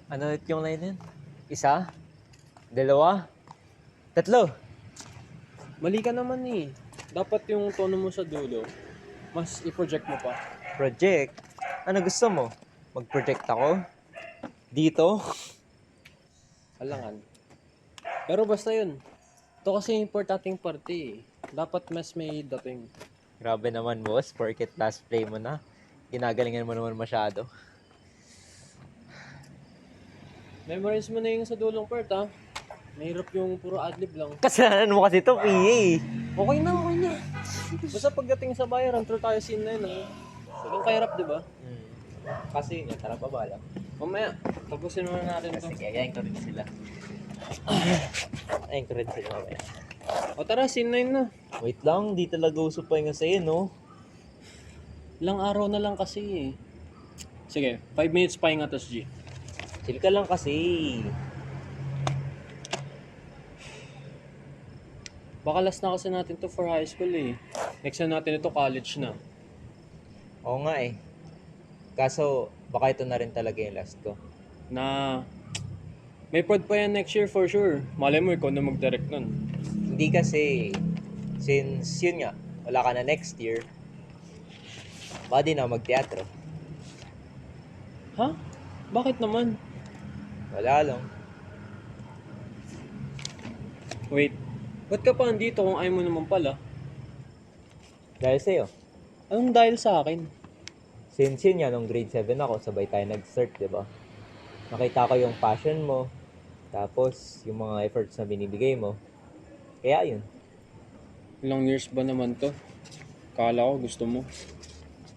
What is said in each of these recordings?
Ano ulit yung line yun? Isa? Dalawa? Tatlo? Mali ka naman eh. Dapat yung tono mo sa dulo, mas i-project mo pa. Project? Ano gusto mo? Mag-project ako? Dito? Alangan. Pero basta yun. Ito kasi yung importanteng parte eh. Dapat mas may dating. Grabe naman, boss. Porket last play mo na. Ginagalingan mo naman masyado. Memorize mo na yung sa dulong part ha. Mahirap yung puro adlib lang. Kasalanan mo kasi ito, PA. Okay na, okay na. Basta pagdating sa bayan, run through tayo scene na yun ha. Ang kahirap, di ba? Kasi yun, tara pa ba lang? Mamaya, tapusin muna natin to. Sige, ayayin ko rin sila. Ayayin ko rin sila mamaya. O tara, scene na yun na. Wait lang, di talaga uso pa yung sa'yo, no? Ilang araw na lang kasi eh. Sige, 5 minutes pahinga tas G. Chill ka lang kasi. Baka last na kasi natin to for high school eh. Next na natin ito college na. Oo nga eh. Kaso, baka ito na rin talaga yung last ko. Na may prod pa yan next year for sure. Malay mo ikaw na mag-direct nun. Hindi kasi, since yun nga, wala ka na next year, baka di na mag-teatro. Ha? Bakit naman? Wala lang. Wait, ba't ka pa andito kung ayaw mo naman pala? Dahil sa'yo, Anong dahil sa akin? since yun nga, nung grade 7 ako, sabay tayo nag-start, di ba? Nakita ko yung passion mo, tapos yung mga efforts na binibigay mo. Kaya yun. Ilang years ba naman to? Kala ko gusto mo.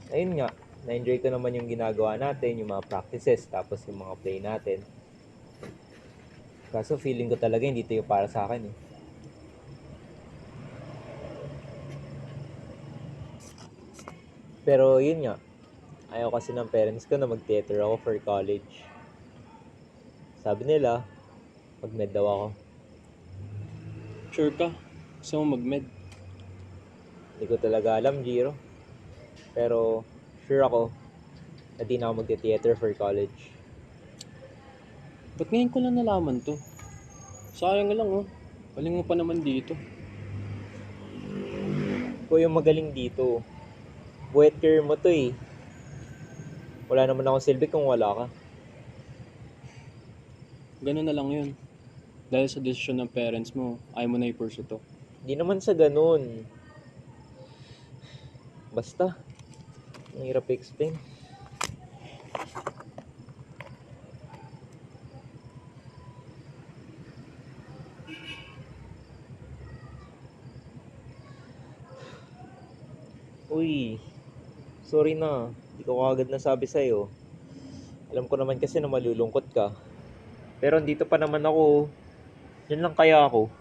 Ayun nga, na-enjoy ko naman yung ginagawa natin, yung mga practices, tapos yung mga play natin. Kaso feeling ko talaga hindi ito yung para sa akin eh. Pero yun nga, ayaw kasi ng parents ko na mag-theater ako for college. Sabi nila, mag-med daw ako. Sure ka? Gusto mo mag-med? Hindi ko talaga alam, Jiro. Pero sure ako na di na ako mag-theater for college. Ba't ngayon ko lang nalaman to? Sayang lang oh. Galing mo pa naman dito. Ikaw yung magaling dito. Buwet career mo to eh. Wala naman akong silbi kung wala ka. Ganun na lang yun. Dahil sa desisyon ng parents mo, ayaw mo na i-pursue to. Hindi naman sa ganun. Basta. Ang hirap i-explain. Uy, sorry na. Hindi ko agad nasabi sa'yo. Alam ko naman kasi na malulungkot ka. Pero andito pa naman ako. Yan lang kaya ako.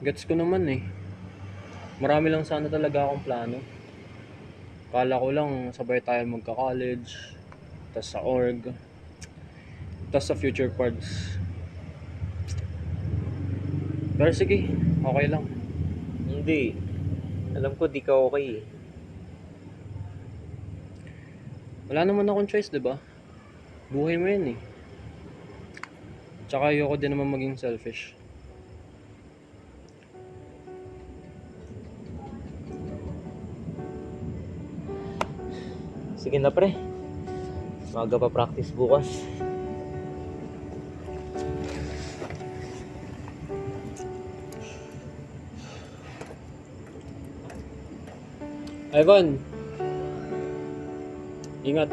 Gets ko naman eh. Marami lang sana talaga akong plano. Kala ko lang sabay tayo magka-college, tas sa org, tas sa future parts. Pero sige, okay lang. Hindi. Alam ko di ka okay eh. Wala naman akong choice, di ba? Buhay mo yan eh. Tsaka ayoko din naman maging selfish. Sige na pre. Maaga pa practice bukas. Ivan, ingat.